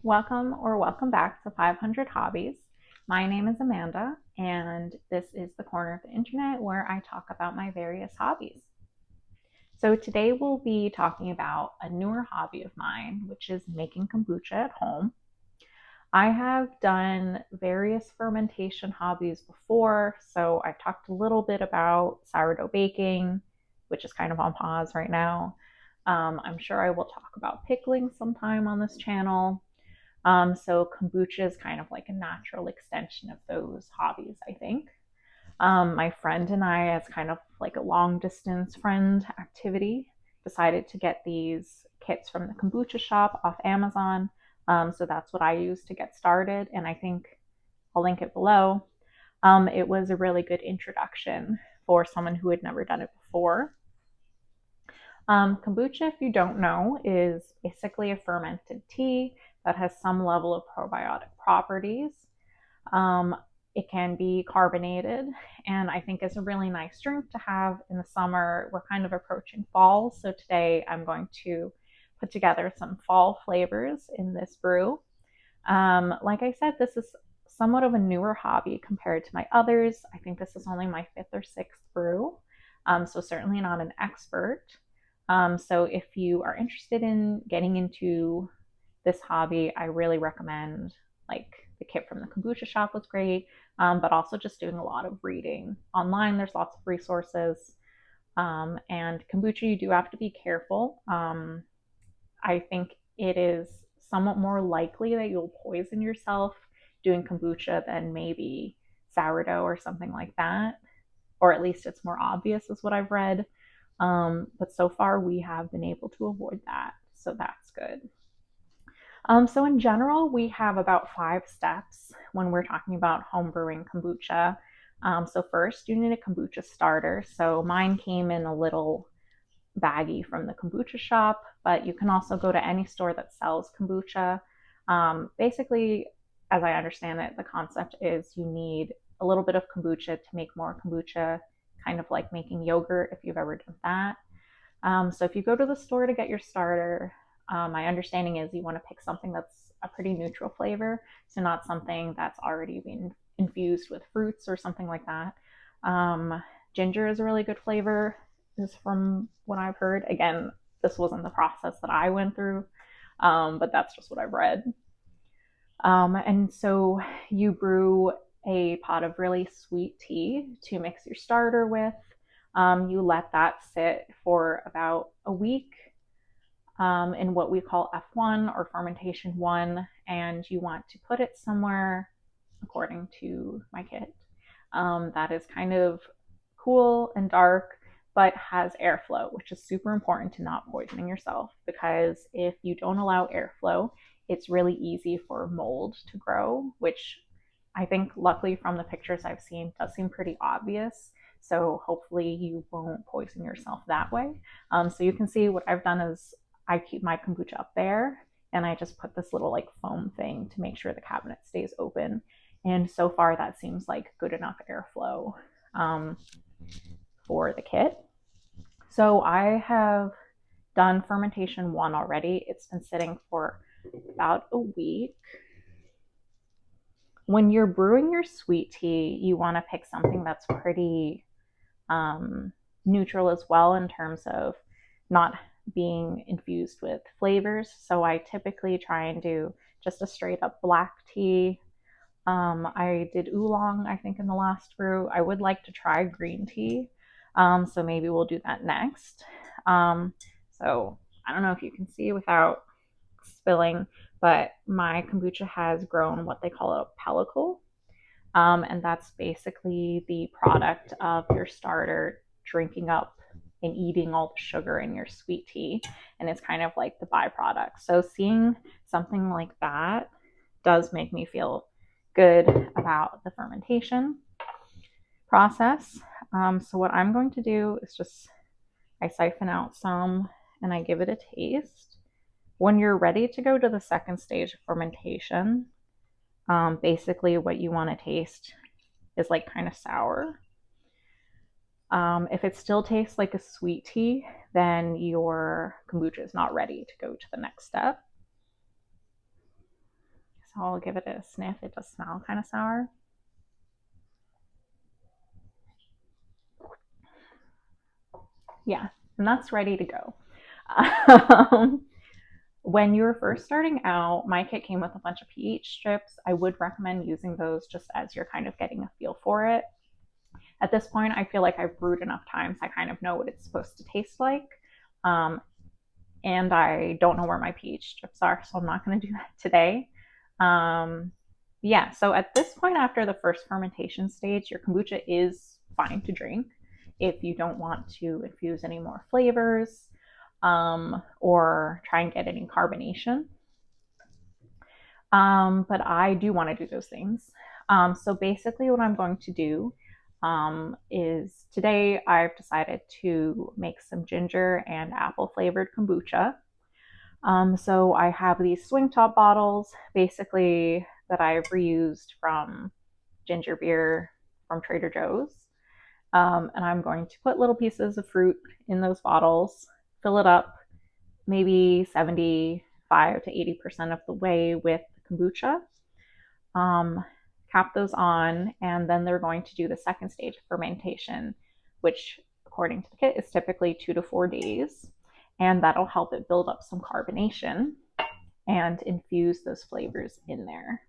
Welcome back to 500 Hobbies. My name is Amanda, and this is the corner of the internet where I talk about my various hobbies. So, today we'll be talking about a newer hobby of mine, which is making kombucha at home. I have done various fermentation hobbies before, so I've talked a little bit about sourdough baking, which is kind of on pause right now. I'm sure I will talk about pickling sometime on this channel. So kombucha is kind of like a natural extension of those hobbies, I think. My friend and I, as kind of like a long distance friend activity, decided to get these kits from the kombucha shop off Amazon. So that's what I used to get started, and I think I'll link it below. It was a really good introduction for someone who had never done it before. Kombucha, if you don't know, is basically a fermented tea that has some level of probiotic properties. Um, it can be carbonated, and I think is a really nice drink to have in the summer. We're kind of approaching fall, so today I'm going to put together some fall flavors in this brew. Like I said, this is somewhat of a newer hobby compared to my others. I think this is only my fifth or sixth brew, so certainly not an expert. So if you are interested in getting into this hobby, I really recommend like the kit from the kombucha shop was great, but also just doing a lot of reading online. There's lots of resources. And kombucha, you do have to be careful. I think it is somewhat more likely that you'll poison yourself doing kombucha than maybe sourdough or something like that. Or at least it's more obvious, is what I've read. But so far, we have been able to avoid that. So that's good. So in general, we have about 5 steps when we're talking about home brewing kombucha. So first, you need a kombucha starter. So mine came in a little baggie from the kombucha shop, but you can also go to any store that sells kombucha. Basically, as I understand it, the concept is you need a little bit of kombucha to make more kombucha, kind of like making yogurt if you've ever done that. So if you go to the store to get your starter, my understanding is you want to pick something that's a pretty neutral flavor, so not something that's already been infused with fruits or something like that. Ginger is a really good flavor, is from what I've heard. Again, this wasn't the process that I went through, but that's just what I've read. And so you brew a pot of really sweet tea to mix your starter with. You let that sit for about a week in what we call F1 or fermentation 1, and you want to put it somewhere, according to my kit, that is kind of cool and dark but has airflow, which is super important to not poisoning yourself, because if you don't allow airflow, it's really easy for mold to grow, which I think luckily from the pictures I've seen does seem pretty obvious. So hopefully you won't poison yourself that way. So you can see what I've done is I keep my kombucha up there, and I just put this little like foam thing to make sure the cabinet stays open. And so far that seems like good enough airflow um, for the kit. So I have done fermentation 1 already. It's been sitting for about a week. When you're brewing your sweet tea, you want to pick something that's pretty neutral as well in terms of not being infused with flavors. So I typically try and do just a straight up black tea. I did oolong, I think, in the last brew. I would like to try green tea. So maybe we'll do that next. So I don't know if you can see without spilling, but my kombucha has grown what they call a pellicle. And that's basically the product of your starter drinking up and eating all the sugar in your sweet tea. And it's kind of like the byproduct. So seeing something like that does make me feel good about the fermentation process. So what I'm going to do is just I siphon out some and I give it a taste. When you're ready to go to the second stage of fermentation, basically what you want to taste is like kind of sour. If it still tastes like a sweet tea, then your kombucha is not ready to go to the next step. So I'll give it a sniff. It does smell kind of sour. Yeah, and that's ready to go. When you're first starting out, my kit came with a bunch of pH strips. I would recommend using those just as you're kind of getting a feel for it. At this point, I feel like I've brewed enough times. I kind of know what it's supposed to taste like. And I don't know where my pH strips are, so I'm not going to do that today. Yeah, so at this point, after the first fermentation stage, your kombucha is fine to drink if you don't want to infuse any more flavors or try and get any carbonation. But I do want to do those things. So basically what I'm going to do is today I've decided to make some ginger and apple flavored kombucha. So I have these swing top bottles basically that I've reused from ginger beer from Trader Joe's. And I'm going to put little pieces of fruit in those bottles, fill it up maybe 75 to 80% of the way with kombucha. Cap those on, and then they're going to do the second stage of fermentation, which according to the kit is typically 2 to 4 days. And that'll help it build up some carbonation and infuse those flavors in there.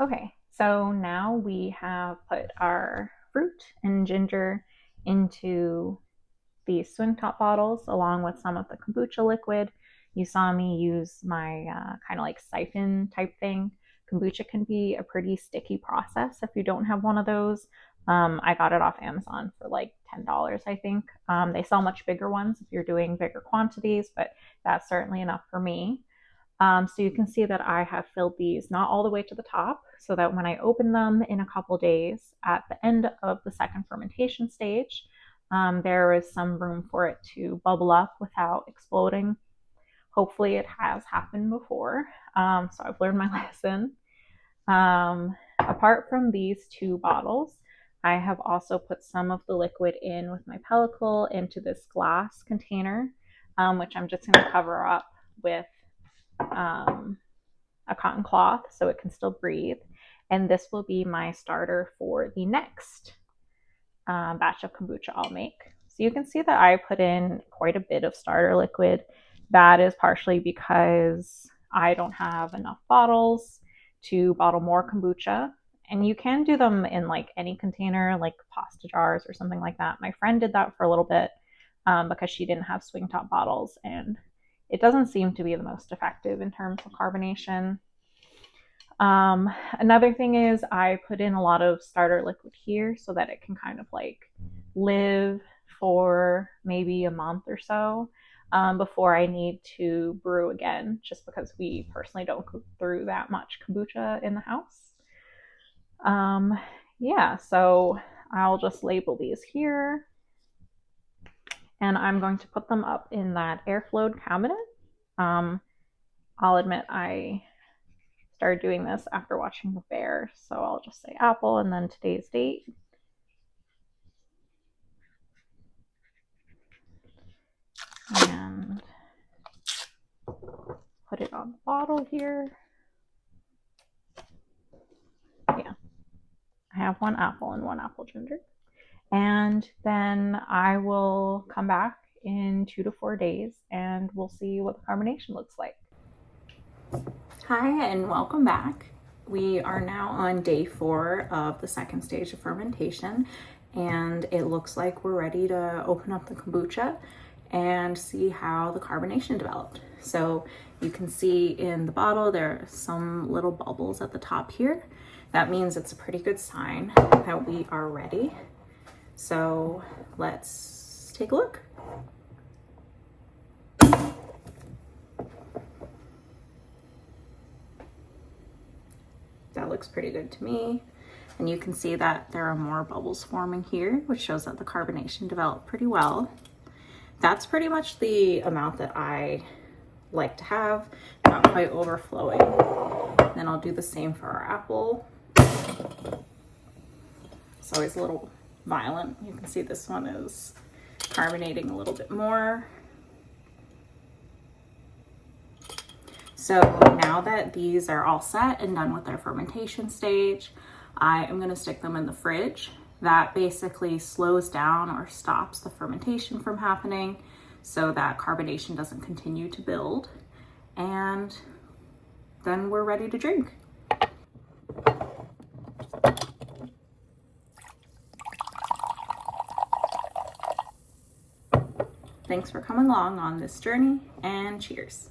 Okay, so now we have put our fruit and ginger into these swing top bottles along with some of the kombucha liquid. You saw me use my kind of like siphon type thing. Kombucha can be a pretty sticky process if you don't have one of those. I got it off Amazon for like $10, I think. They sell much bigger ones if you're doing bigger quantities, but that's certainly enough for me. So you can see that I have filled these not all the way to the top, so that when I open them in a couple days at the end of the second fermentation stage, there is some room for it to bubble up without exploding. Hopefully it has happened before, so I've learned my lesson. Apart from these two bottles, I have also put some of the liquid in with my pellicle into this glass container, which I'm just going to cover up with a cotton cloth so it can still breathe. And this will be my starter for the next batch of kombucha I'll make. So you can see that I put in quite a bit of starter liquid. That is partially because I don't have enough bottles to bottle more kombucha. And you can do them in like any container, like pasta jars or something like that. My friend did that for a little bit because she didn't have swing top bottles, and it doesn't seem to be the most effective in terms of carbonation. Another thing is I put in a lot of starter liquid here so that it can kind of like live for maybe a month or so before I need to brew again, just because we personally don't go through that much kombucha in the house. Yeah, so I'll just label these here. And I'm going to put them up in that air-flowed cabinet. I'll admit I started doing this after watching The Bear, so I'll just say apple and then today's date. And put it on the bottle here. Yeah, I have one apple and one apple ginger. And then I will come back in 2 to 4 days and we'll see what the carbonation looks like. Hi, and welcome back. We are now on day 4 of the second stage of fermentation, and it looks like we're ready to open up the kombucha and see how the carbonation developed. So you can see in the bottle there are some little bubbles at the top here. That means it's a pretty good sign that we are ready. So let's take a look. That looks pretty good to me. And you can see that there are more bubbles forming here, which shows that the carbonation developed pretty well. That's pretty much the amount that I like to have, not quite overflowing. Then I'll do the same for our apple. It's always a little violent. You can see this one is carbonating a little bit more. So now that these are all set and done with their fermentation stage, I am going to stick them in the fridge. That basically slows down or stops the fermentation from happening so that carbonation doesn't continue to build. And then we're ready to drink. Thanks for coming along on this journey, and cheers.